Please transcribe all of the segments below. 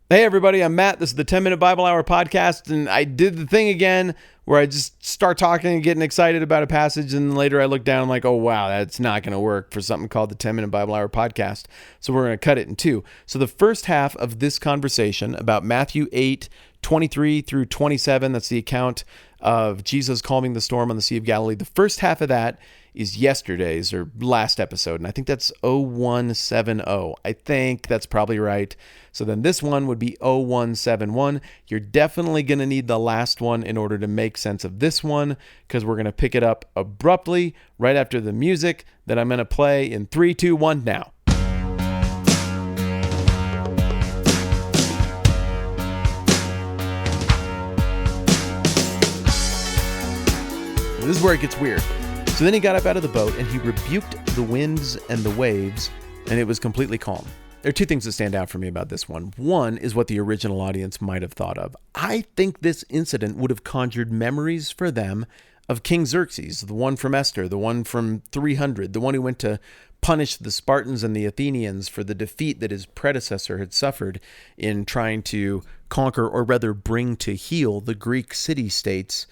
Hey everybody, I'm Matt. This is the 10-Minute Bible Hour podcast, and I did the thing again where I just start talking and getting excited about a passage, and later I look down and I'm like, oh wow, that's not going to work for something called the 10-Minute Bible Hour podcast, so we're going to cut it in two. So the first half of this conversation about Matthew 8:23 through 27, that's the account of Jesus calming the storm on the Sea of Galilee. The first half of that is yesterday's or last episode, and I think that's 0170. I think that's probably right. So then this one would be 0171. You're definitely going to need the last one in order to make sense of this one, because we're going to pick it up abruptly right after the music that I'm going to play in 3, 2, 1 now. This is where it gets weird. So then he got up out of the boat and he rebuked the winds and the waves, and it was completely calm. There are two things that stand out for me about this one. One is what the original audience might have thought of. I think this incident would have conjured memories for them of King Xerxes, the one from Esther, the one from 300, the one who went to punish the Spartans and the Athenians for the defeat that his predecessor had suffered in trying to conquer, or rather bring to heel, the Greek city-states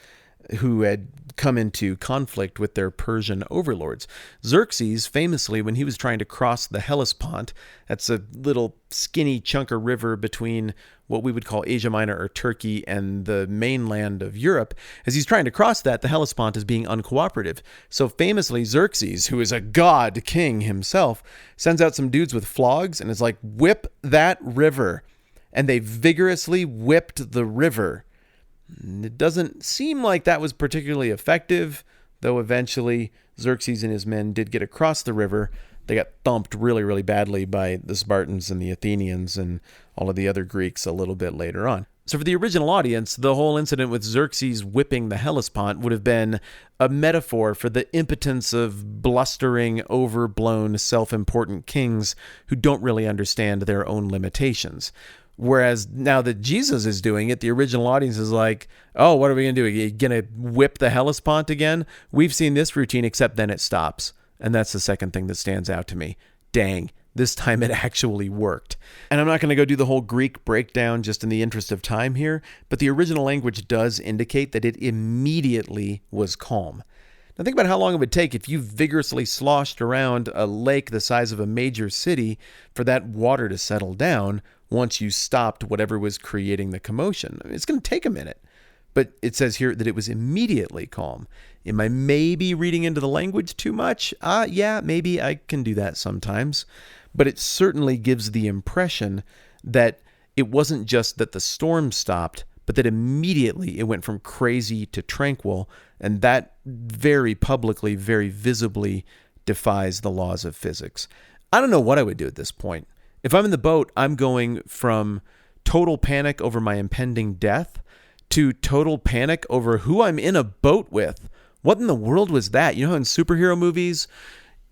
who had come into conflict with their Persian overlords. Xerxes, famously, when he was trying to cross the Hellespont, that's a little skinny chunk of river between what we would call Asia Minor or Turkey and the mainland of Europe, as he's trying to cross that, the Hellespont is being uncooperative. So famously, Xerxes, who is a god king himself, sends out some dudes with flogs and is like, whip that river. And they vigorously whipped the river. It doesn't seem like that was particularly effective, though eventually Xerxes and his men did get across the river. They got thumped really, really badly by the Spartans and the Athenians and all of the other Greeks a little bit later on. So for the original audience, the whole incident with Xerxes whipping the Hellespont would have been a metaphor for the impotence of blustering, overblown, self-important kings who don't really understand their own limitations. Whereas now that Jesus is doing it, the original audience is like, oh, what are we going to do? Are you going to whip the Hellespont again? We've seen this routine, except then it stops. And that's the second thing that stands out to me. Dang, this time it actually worked. And I'm not going to go do the whole Greek breakdown just in the interest of time here, but the original language does indicate that it immediately was calm. Now think about how long it would take if you vigorously sloshed around a lake the size of a major city for that water to settle down once you stopped whatever was creating the commotion. I mean, it's going to take a minute. But it says here that it was immediately calm. Am I maybe reading into the language too much? Yeah, maybe I can do that sometimes. But it certainly gives the impression that it wasn't just that the storm stopped, but that immediately it went from crazy to tranquil, and that very publicly, very visibly defies the laws of physics. I don't know what I would do at this point. If I'm in the boat, I'm going from total panic over my impending death to total panic over who I'm in a boat with. What in the world was that? You know how in superhero movies,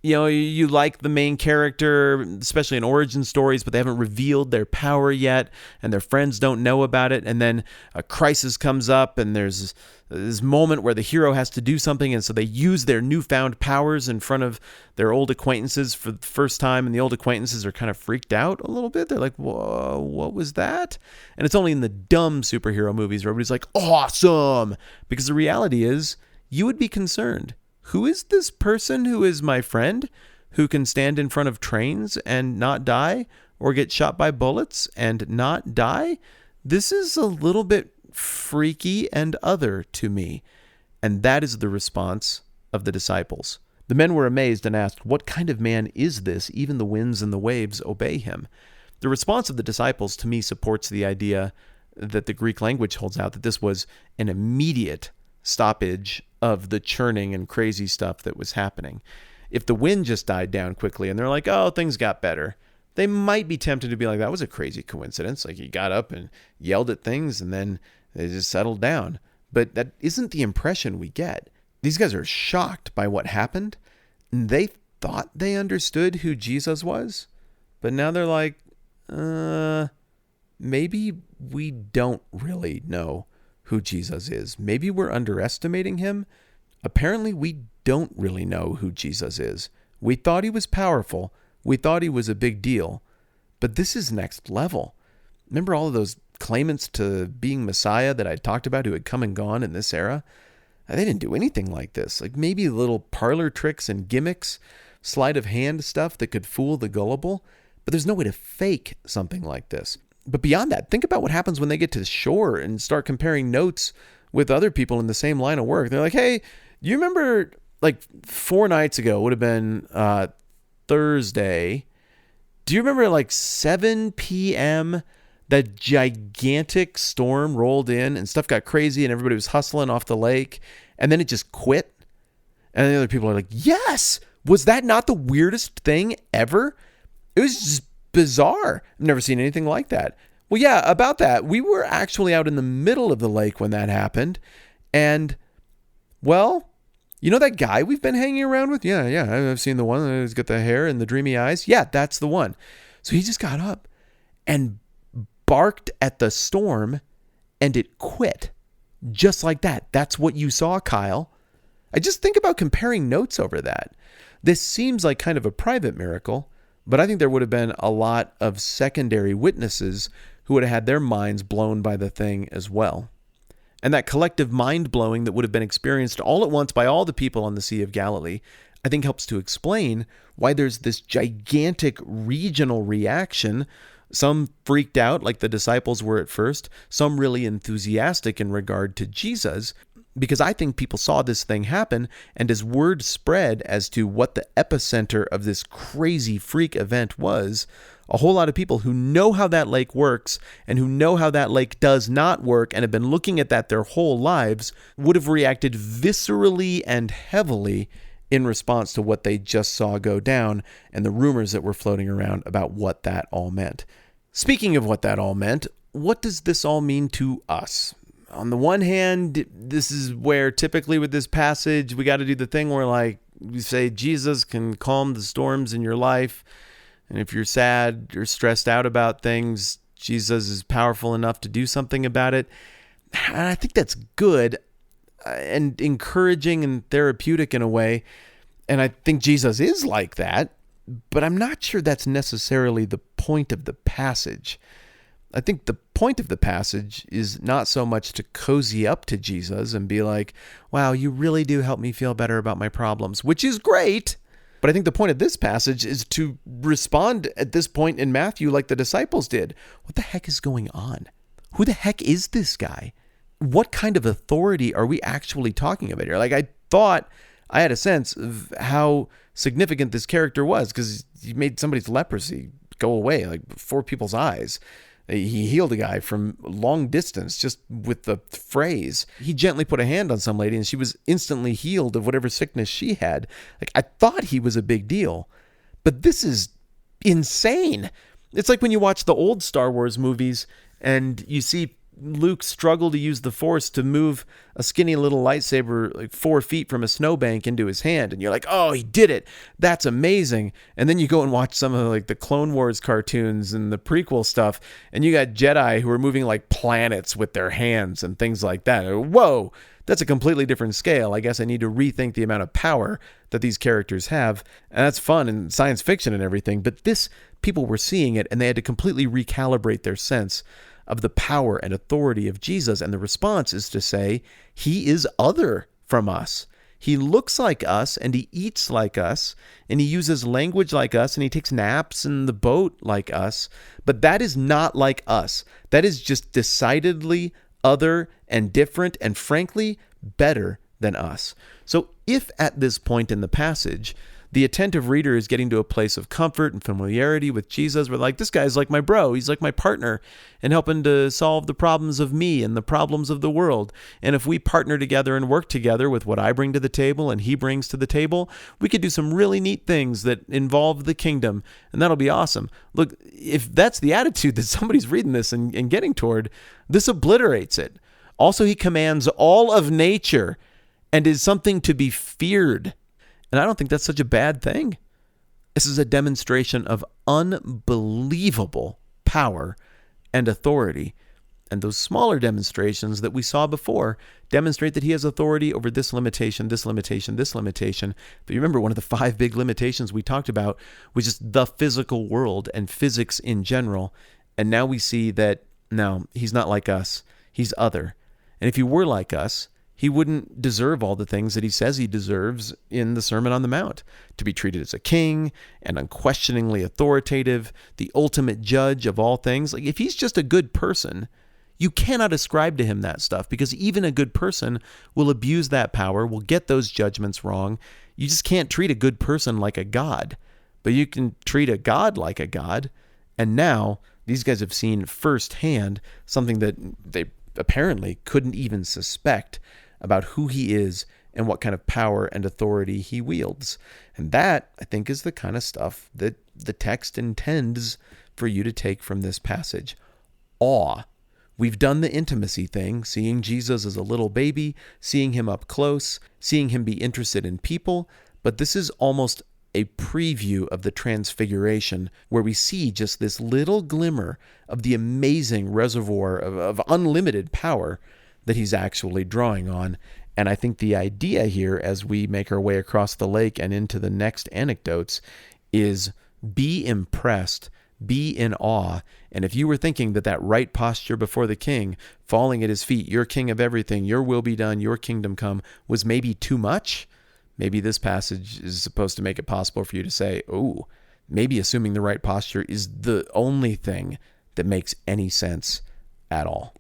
you like the main character, especially in origin stories, but they haven't revealed their power yet, and their friends don't know about it, and then a crisis comes up, and there's this moment where the hero has to do something, and so they use their newfound powers in front of their old acquaintances for the first time, and the old acquaintances are kind of freaked out a little bit. They're like, whoa, what was that? And it's only in the dumb superhero movies where everybody's like, awesome! Because the reality is, you would be concerned. Who is this person who is my friend, who can stand in front of trains and not die, or get shot by bullets and not die? This is a little bit freaky and other to me. And that is the response of the disciples. The men were amazed and asked, what kind of man is this? Even the winds and the waves obey him. The response of the disciples to me supports the idea that the Greek language holds out, that this was an immediate stoppage of the churning and crazy stuff that was happening. If the wind just died down quickly and they're like, oh, things got better, they might be tempted to be like, that was a crazy coincidence. Like he got up and yelled at things and then they just settled down. But that isn't the impression we get. These guys are shocked by what happened. And they thought they understood who Jesus was. But now they're like, maybe we don't really know who Jesus is. Maybe we're underestimating him. Apparently, we don't really know who Jesus is. We thought he was powerful. We thought he was a big deal. But this is next level. Remember all of those claimants to being Messiah that I talked about who had come and gone in this era? They didn't do anything like this. Like maybe little parlor tricks and gimmicks, sleight of hand stuff that could fool the gullible, but there's no way to fake something like this. But beyond that, think about what happens when they get to shore and start comparing notes with other people in the same line of work. They're like, hey, you remember like 4 nights ago, would have been Thursday. Do you remember like 7 p.m., that gigantic storm rolled in and stuff got crazy and everybody was hustling off the lake and then it just quit? And the other people are like, yes, was that not the weirdest thing ever? It was just bizarre. I've never seen anything like that. Well, yeah, about that. We were actually out in the middle of the lake when that happened. And, well, you know that guy we've been hanging around with? Yeah, I've seen the one who's got the hair and the dreamy eyes. Yeah, that's the one. So he just got up and barked at the storm and it quit. Just like that. That's what you saw, Kyle. I just think about comparing notes over that. This seems like kind of a private miracle, but I think there would have been a lot of secondary witnesses who would have had their minds blown by the thing as well. And that collective mind blowing that would have been experienced all at once by all the people on the Sea of Galilee, I think helps to explain why there's this gigantic regional reaction. Some freaked out like the disciples were at first, some really enthusiastic in regard to Jesus, because I think people saw this thing happen, and as word spread as to what the epicenter of this crazy freak event was, a whole lot of people who know how that lake works and who know how that lake does not work and have been looking at that their whole lives would have reacted viscerally and heavily in response to what they just saw go down and the rumors that were floating around about what that all meant. Speaking of what that all meant, what does this all mean to us? On the one hand, this is where typically with this passage, we got to do the thing where like we say Jesus can calm the storms in your life. And if you're sad or stressed out about things, Jesus is powerful enough to do something about it. And I think that's good and encouraging and therapeutic in a way. And I think Jesus is like that. But I'm not sure that's necessarily the point of the passage. I think the point of the passage is not so much to cozy up to Jesus and be like, wow, you really do help me feel better about my problems, which is great. But I think the point of this passage is to respond at this point in Matthew like the disciples did. What the heck is going on? Who the heck is this guy? What kind of authority are we actually talking about here? Like I thought I had a sense of how significant this character was because he made somebody's leprosy go away, like before people's eyes. He healed a guy from long distance just with the phrase. He gently put a hand on some lady and she was instantly healed of whatever sickness she had. Like I thought he was a big deal, but this is insane. It's like when you watch the old Star Wars movies and you see Luke struggle to use the Force to move a skinny little lightsaber like 4 feet from a snowbank into his hand. And you're like, oh, he did it. That's amazing. And then you go and watch some of like the Clone Wars cartoons and the prequel stuff. And you got Jedi who are moving like planets with their hands and things like that. Whoa, that's a completely different scale. I guess I need to rethink the amount of power that these characters have. And that's fun and science fiction and everything. But this, people were seeing it and they had to completely recalibrate their sense of the power and authority of Jesus. And the response is to say, he is other from us. He looks like us and he eats like us and he uses language like us and he takes naps in the boat like us. But that is not like us. That is just decidedly other and different and frankly better than us. So if at this point in the passage, the attentive reader is getting to a place of comfort and familiarity with Jesus. We're like, this guy's like my bro. He's like my partner in helping to solve the problems of me and the problems of the world. And if we partner together and work together with what I bring to the table and he brings to the table, we could do some really neat things that involve the kingdom. And that'll be awesome. Look, if that's the attitude that somebody's reading this and getting toward, this obliterates it. Also, he commands all of nature and is something to be feared. And I don't think that's such a bad thing. This is a demonstration of unbelievable power and authority. And those smaller demonstrations that we saw before demonstrate that he has authority over this limitation, this limitation, this limitation. But you remember one of the 5 big limitations we talked about was just the physical world and physics in general. And now we see that, no, he's not like us. He's other. And if he were like us, he wouldn't deserve all the things that he says he deserves in the Sermon on the Mount. To be treated as a king and unquestioningly authoritative, the ultimate judge of all things. Like, if he's just a good person, you cannot ascribe to him that stuff, because even a good person will abuse that power, will get those judgments wrong. You just can't treat a good person like a god, but you can treat a god like a god. And now these guys have seen firsthand something that they apparently couldn't even suspect about who he is and what kind of power and authority he wields. And that, I think, is the kind of stuff that the text intends for you to take from this passage. Awe. We've done the intimacy thing, seeing Jesus as a little baby, seeing him up close, seeing him be interested in people, but this is almost a preview of the transfiguration, where we see just this little glimmer of the amazing reservoir of unlimited power that he's actually drawing on. And I think the idea here, as we make our way across the lake and into the next anecdotes, is be impressed, be in awe. And if you were thinking that right posture before the king, falling at his feet, your king of everything, your will be done, your kingdom come, was maybe too much, maybe this passage is supposed to make it possible for you to say, oh, maybe assuming the right posture is the only thing that makes any sense at all.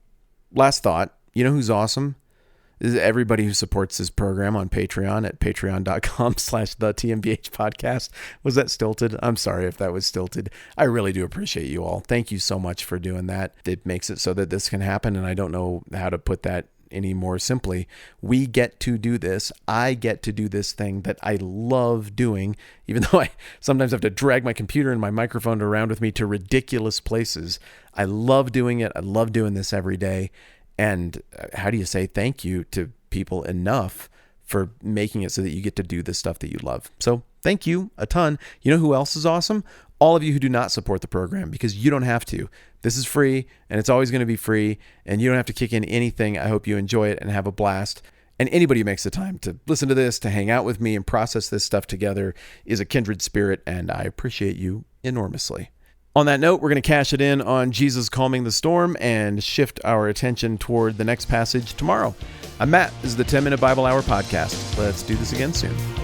Last thought, you know who's awesome? This is everybody who supports this program on Patreon at patreon.com/TheTMBH podcast. Was that stilted? I'm sorry if that was stilted. I really do appreciate you all. Thank you so much for doing that. It makes it so that this can happen, and I don't know how to put that any more simply. We get to do this. I get to do this thing that I love doing, even though I sometimes have to drag my computer and my microphone around with me to ridiculous places. I love doing it. I love doing this every day. And how do you say thank you to people enough for making it so that you get to do the stuff that you love? So thank you a ton. You know who else is awesome? All of you who do not support the program, because you don't have to. This is free, and it's always going to be free, and you don't have to kick in anything. I hope you enjoy it and have a blast. And anybody who makes the time to listen to this, to hang out with me and process this stuff together is a kindred spirit, and I appreciate you enormously. On that note, we're going to cash it in on Jesus calming the storm and shift our attention toward the next passage tomorrow. I'm Matt. This is the 10-Minute Bible Hour podcast. Let's do this again soon.